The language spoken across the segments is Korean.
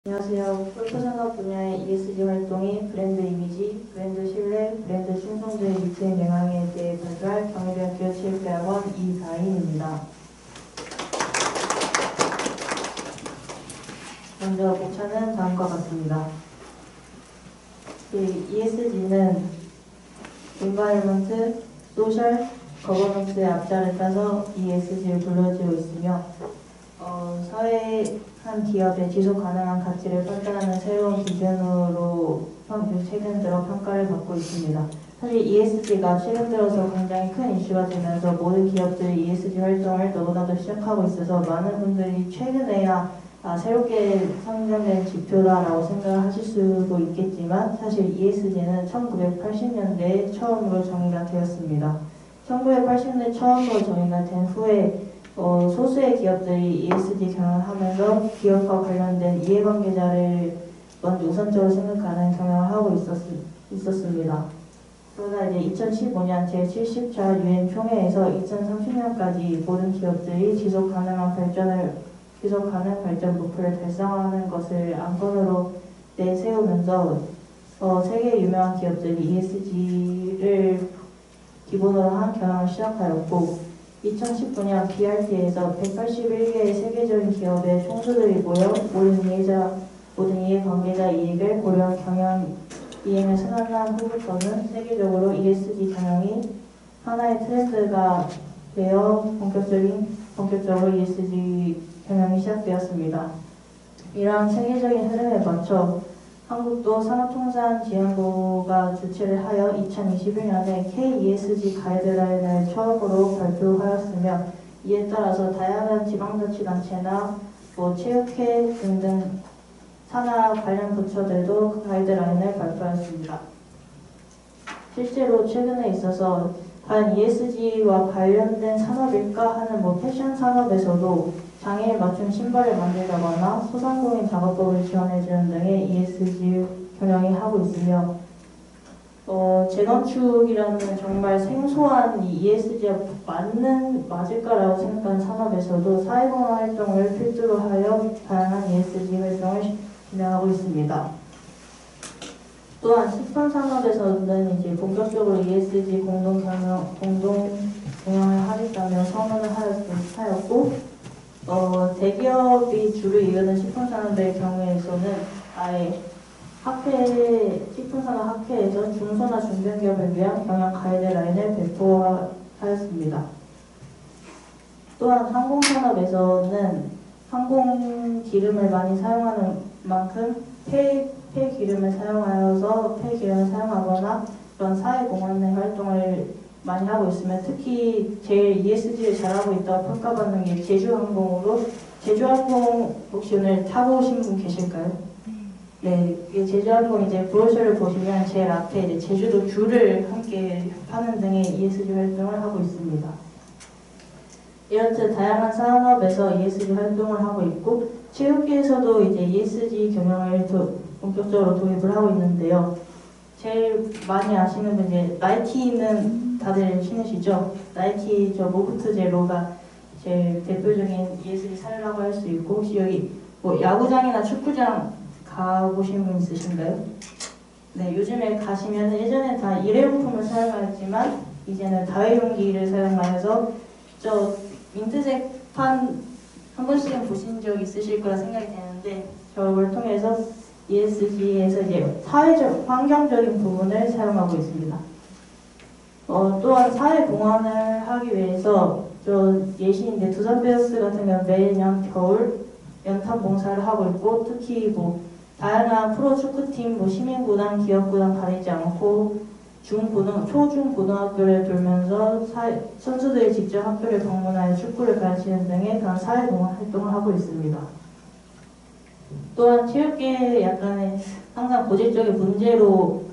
안녕하세요. 골프 산업 분야의 ESG 활동이 브랜드 이미지, 브랜드 신뢰, 브랜드 충성도에 미치는 영향에 대해 발표할 경희대학교 체육대학원 이다인입니다. 먼저 목차는 다음과 같습니다. ESG는 Environment, Social, Governance의 앞자를 따서 ESG를 불러지고 있으며 사회 한 기업의 지속 가능한 가치를 판단하는 새로운 기준으로 최근 들어 평가를 받고 있습니다. 사실 ESG가 최근 들어서 굉장히 큰 이슈가 되면서 모든 기업들이 ESG 활동을 너무나도 시작하고 있어서 많은 분들이 최근에야 새롭게 상정된 지표다라고 생각하실 수도 있겠지만 사실 ESG는 1980년대에 처음으로 정의가 되었습니다. 1980년대 처음으로 정의가 된 후에 소수의 기업들이 ESG 경영을 하면서 기업과 관련된 이해관계자를 먼저 우선적으로 생각하는 경영을 하고 있었습니다. 그러다 이제 2015년 제70차 유엔 총회에서 2030년까지 모든 기업들이 지속 가능 발전 목표를 달성하는 것을 안건으로 내세우면서 세계 유명한 기업들이 ESG를 기본으로 한 경영을 시작하였고 2019년 BRT에서 181개의 세계적인 기업의 총수들이 모여 모든 이해관계자 이익을 고려한 경영 이행을 선언한 후부터는 세계적으로 ESG 경영이 하나의 트렌드가 되어 본격적으로 ESG 경영이 시작되었습니다. 이러한 세계적인 흐름에 맞춰 한국도 산업통상지원부가 주최를 하여 2021년에 K-ESG 가이드라인을 처음으로 발표하였으며 이에 따라서 다양한 지방자치단체나 체육회 등등 산하 관련 부처들도 그 가이드라인을 발표하였습니다. 실제로 최근에 있어서 과연 ESG와 관련된 산업일까 하는 패션 산업에서도 장애에 맞춘 신발을 만들다거나 소상공인 작업법을 지원해주는 등의 ESG 경영이 하고 있으며 재건축이라는 정말 생소한 ESG가 맞을까라고 생각하는 산업에서도 사회공헌 활동을 필두로 하여 다양한 ESG 활동을 진행하고 있습니다. 또한 식품 산업에서는 이제 본격적으로 ESG 공동 경영을 하겠다며 선언을 하였고 대기업이 주를 이루는 식품산업의 경우에서는 아예 식품산업학회에서 중소나 중견기업을 위한 경영 가이드라인을 배포하였습니다. 또한 항공산업에서는 항공 기름을 많이 사용하는 만큼 폐기름을 사용하거나 그런 사회공헌의 활동을 많이 하고 있으면 특히 제일 ESG를 잘하고 있다고 평가받는 게 제주항공으로 제주항공 혹시 오늘 타보신 분 계실까요? 네, 제주항공 이제 브로셔를 보시면 제일 앞에 이제 제주도 귤을 함께 파는 등의 ESG 활동을 하고 있습니다. 이렇듯 다양한 산업에서 ESG 활동을 하고 있고 체육계에서도 이제 ESG 경영을 본격적으로 도입을 하고 있는데요. 제일 많이 아시는 분 이제 나이키는 다들 신으시죠? 나이키 모브트 제로가 제일 대표적인 ESG 사례라고 할 수 있고 혹시 여기 야구장이나 축구장 가보신 분 있으신가요? 네, 요즘에 가시면 예전엔 다 일회용품을 사용하였지만 이제는 다회용기를 사용하여서 민트색 판 한 번씩은 보신 적 있으실 거라 생각이 되는데 저걸 통해서 ESG에서 이제 사회적, 환경적인 부분을 사용하고 있습니다. 또한 사회 공헌을 하기 위해서 예시인데 두산 베어스 같은 경우는 매년 겨울 연탄 봉사를 하고 있고 특히 다양한 프로 축구팀, 시민구단, 기업구단 가리지 않고 초중고등학교를 돌면서 선수들이 직접 학교를 방문하여 축구를 가르치는 등의 그런 사회공헌 활동을 하고 있습니다. 또한 체육계의 약간의 항상 고질적인 문제로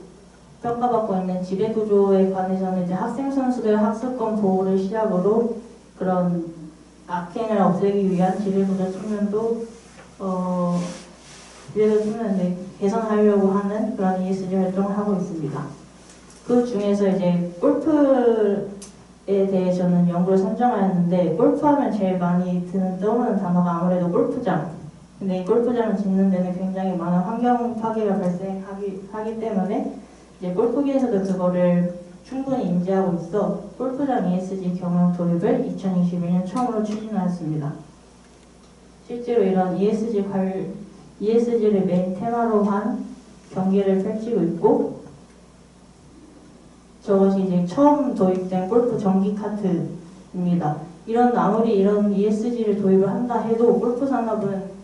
평가받고 있는 지배구조에 관해서는 이제 학생 선수들 학습권 보호를 시작으로 그런 악행을 없애기 위한 지배구조 측면도 개선하려고 하는 그런 ESG 활동을 하고 있습니다. 그 중에서 이제 골프에 대해 저는 연구를 선정하였는데 골프하면 제일 많이 떠오르는 단어가 아무래도 골프장 근데 이 골프장을 짓는 데는 굉장히 많은 환경 파괴가 발생하기 때문에 이제 골프계에서도 그거를 충분히 인지하고 있어 골프장 ESG 경영 도입을 2021년 처음으로 추진하였습니다. 실제로 이런 ESG를 메인 테마로 한 경기를 펼치고 있고, 저것이 이제 처음 도입된 골프 전기 카트입니다. 아무리 이런 ESG를 도입을 한다 해도 골프 산업은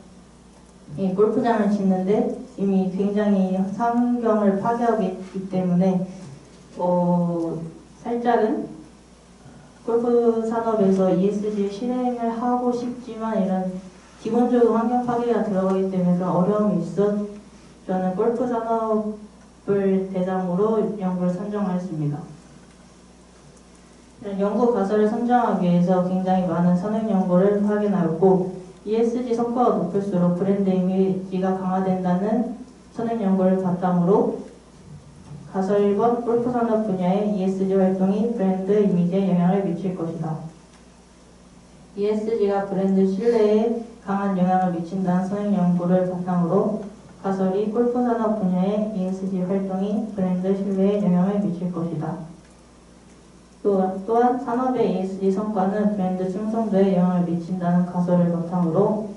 이 골프장을 짓는데 이미 굉장히 환경을 파괴하고 있기 때문에 살짝은 골프 산업에서 ESG 실행을 하고 싶지만 이런 기본적으로 환경 파괴가 들어가기 때문에 그런 어려움이 있어 저는 골프 산업을 대상으로 연구를 선정하였습니다. 연구 가설을 선정하기 위해서 굉장히 많은 선행 연구를 확인하였고 ESG 성과가 높을수록 브랜드 이미지가 강화된다는 선행 연구를 바탕으로 가설 1번 골프 산업 분야의 ESG 활동이 브랜드 이미지에 영향을 미칠 것이다. ESG가 브랜드 신뢰에 강한 영향을 미친다는 선행 연구를 바탕으로 가설이 골프 산업 분야의 ESG 활동이 브랜드 신뢰에 영향을 미칠 것이다. 또한 산업의 ESG 성과는 브랜드 충성도에 영향을 미친다는 가설을 바탕으로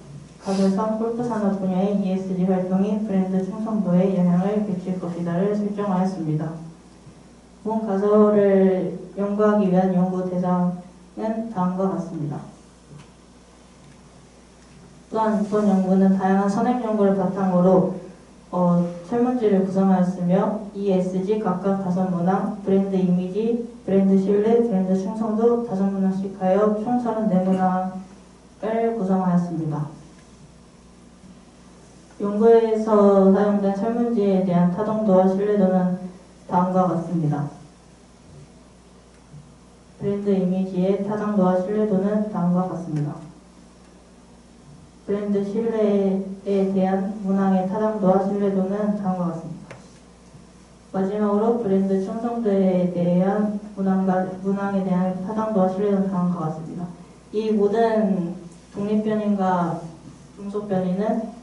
가설 3 골프 산업 분야의 ESG 활동이 브랜드 충성도에 영향을 미칠 것이다를 설정하였습니다. 본 가설을 연구하기 위한 연구 대상은 다음과 같습니다. 또한 이번 연구는 다양한 선행 연구를 바탕으로 설문지를 구성하였으며 ESG 각각 5문항, 브랜드 이미지, 브랜드 신뢰, 브랜드 충성도 5문항씩 하여 총 34문항을 구성하였습니다. 연구에서 사용된 설문지에 대한 타당도와 신뢰도는 다음과 같습니다. 브랜드 이미지의 타당도와 신뢰도는 다음과 같습니다. 브랜드 신뢰에 대한 문항의 타당도와 신뢰도는 다음과 같습니다. 마지막으로 브랜드 충성도에 대한 문항에 대한 타당도와 신뢰도는 다음과 같습니다. 이 모든 독립변인과 중소변인은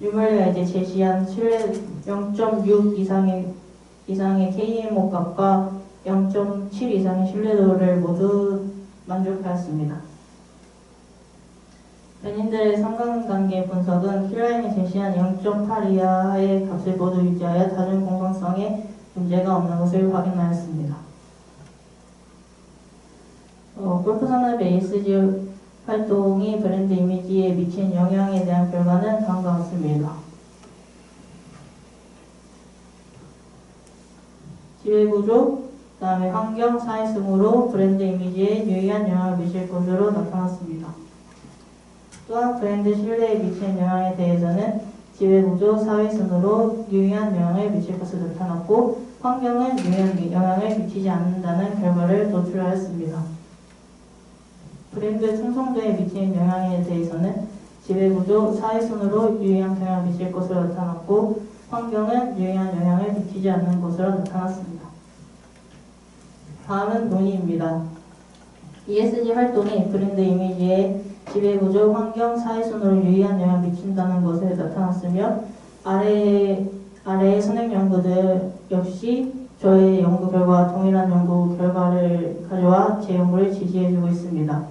유멀리가 이제 제시한 신뢰 0.6 이상의 KMO 값과 0.7 이상의 신뢰도를 모두 만족하였습니다. 변인들의 상관관계 분석은 킬라인이 제시한 0.8 이하의 값을 모두 유지하여 다중 공정성에 문제가 없는 것을 확인하였습니다. 골프 산업의 ESG 활동이 브랜드 이미지에 미친 영향에 대한 결과는 다음과 같습니다. 지배구조, 그 다음에 환경, 사회 등으로 브랜드 이미지에 유의한 영향을 미칠 것으로 나타났습니다. 또한 브랜드 신뢰에 미치는 영향에 대해서는 지배구조, 사회 순으로 유의한 영향을 미칠 것으로 나타났고 환경은 유의한 영향을 미치지 않는다는 결과를 도출하였습니다. 브랜드 충성도에 미치는 영향에 대해서는 지배구조, 사회 순으로 유의한 영향을 미칠 것으로 나타났고 환경은 유의한 영향을 미치지 않는 것으로 나타났습니다. 다음은 논의입니다. ESG 활동이 브랜드 이미지에 지배구조, 환경, 사회순으로 유의한 영향을 미친다는 것에 나타났으며 아래의 선행 연구들 역시 저의 연구 결과와 동일한 연구 결과를 가져와 제 연구를 지지해주고 있습니다.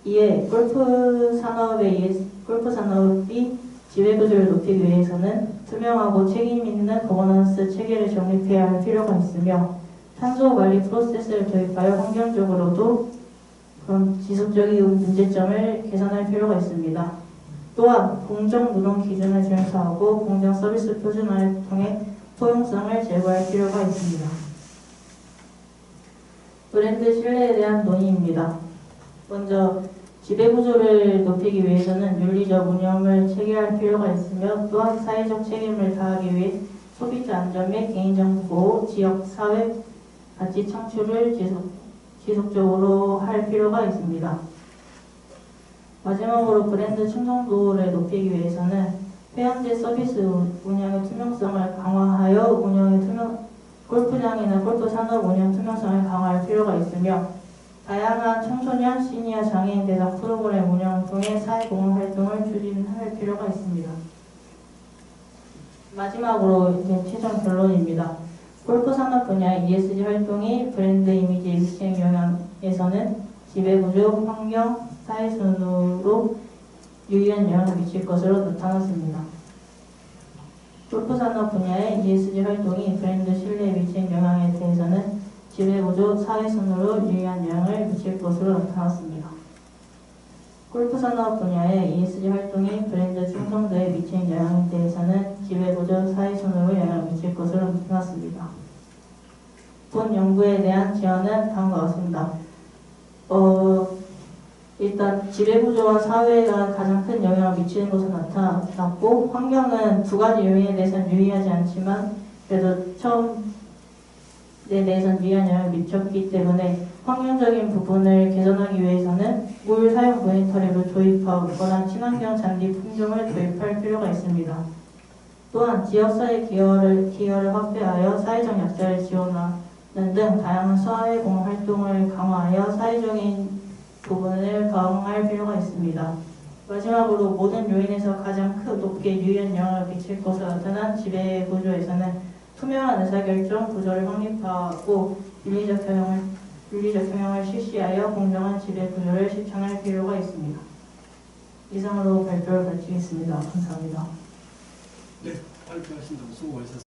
이에 골프 산업이 지배구조를 높이기 위해서는 투명하고 책임있는 거버넌스 체계를 정립해야 할 필요가 있으며 탄소 관리 프로세스를 도입하여 환경적으로도 그런 지속적인 문제점을 개선할 필요가 있습니다. 또한 공정 노동 기준을 준수하고 공정 서비스 표준화를 통해 포용성을 제고할 필요가 있습니다. 브랜드 신뢰에 대한 논의입니다. 먼저 지배구조를 높이기 위해서는 윤리적 운영을 체계할 필요가 있으며 또한 사회적 책임을 다하기 위해 소비자 안전 및 개인정보 보호, 지역, 사회 가치 창출을 지속적으로 할 필요가 있습니다. 마지막으로 브랜드 충성도를 높이기 위해서는 회원제 서비스 운영의 투명성을 강화하여 골프장이나 골프 산업 운영 투명성을 강화할 필요가 있으며 다양한 청소년, 시니어, 장애인 대상 프로그램 운영을 통해 사회공헌 활동을 추진할 필요가 있습니다. 마지막으로 이제 최종 결론입니다. 골프 산업 분야 ESG 활동이 브랜드 이미지 미팅 영향에서는 지배구조, 환경, 사회순으로 유의한 영향을 미칠 것으로 나타났습니다. 골프 산업 분야의 ESG 활동이 브랜드 신뢰에 미친 영향에 대해서는 지배구조, 사회순으로 유의한 영향을 미칠 것으로 나타났습니다. 골프 산업 분야의 ESG 활동이 브랜드 충성도에 미친 영향에 대해서는 지배구조, 사회순으로 영향을 미칠 것으로 나타났습니다. 본 연구에 대한 지원은 다음과 같습니다. 일단 지배구조와 사회가 가장 큰 영향을 미치는 것으로 나타났고, 환경은 두 가지 요인에 대해서는 유의하지 않지만 그래도 처음에 대해서는 유의한 영향을 미쳤기 때문에 환경적인 부분을 개선하기 위해서는 물 사용 모니터링을 도입하거나 친환경 잔디 품종을 도입할 필요가 있습니다. 또한 지역사회 기여를 확대하여 사회적 약자를 지원하는 등 다양한 사회공헌 활동을 강화하여 사회적인 부분을 강화할 필요가 있습니다. 마지막으로 모든 요인에서 가장 높게 유의한 영향을 미칠 것으로 나타난 지배구조에서는 투명한 의사결정 구조를 확립하고 윤리적 경영을 실시하여 공정한 지배구조를 실천할 필요가 있습니다. 이상으로 발표를 마치겠습니다. 감사합니다. 네, 발표하신 분 수고하셨습니다.